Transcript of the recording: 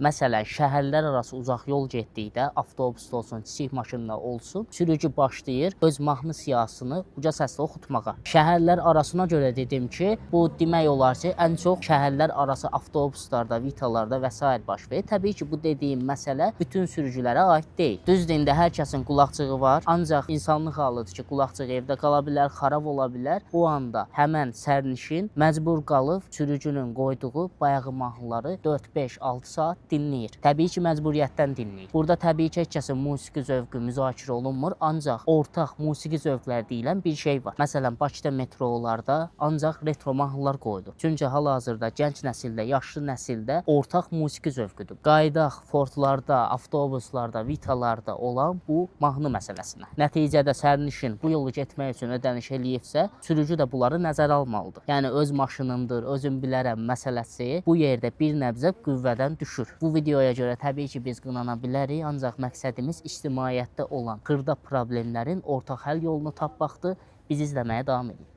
Məsələn, şəhərlər arası uzaq yol getdikdə, avtobusda olsun, kiçik maşında olsun, sürücü başlayır öz mahnı siyahısını uca səslə oxutmağa. Şəhərlər arasına görə dedim ki, bu demək olar ki, ən çox şəhərlər arası avtobuslarda, vitalarda və s. baş verir. Təbii ki, bu dediyim məsələ bütün sürücülərə aid deyil. Düzdür, indi hər kəsin qulaqçığı var, ancaq insanlıq halıdır ki, qulaqçığı evdə qala bilər, xarab ola bilər. O anda həmən sərnişin məcbur qalıb sürücünün qoyduğu bayağı mahnıları 4, 5, 6 saat dinləyir. Təbii ki, məcburiyyətdən dinləyir. Burada təbii ki, heç kəsin musiqi zövqü müzakirə olunmur, ancaq ortaq musiqi zövqləri deyilən bir şey var. Məsələn, Bakıda metrolarda ancaq retro mahnılar qoyulur. Çünki hal-hazırda gənc nəsildə, yaşlı nəsildə ortaq musiqi zövqüdür. Qayıdaq Fordlarda, avtobuslarda, vitalarda olan bu mahnı məsələsinə. Nəticədə sərnişin bu yolu getmək üçün ödəniş eləyibsə, sürücü də bunları nəzərə almalıdır. Yəni öz maşınımdır, özüm bilərəm məsələsi bu yerdə bir nəbzə qüvvədən düşür. Bu videoya görə təbii ki, biz qınana bilərik, ancaq məqsədimiz ictimaiyyətdə olan xırda problemlərin ortaq həll yolunu tapmaqdır. Bizi izləməyə davam edin.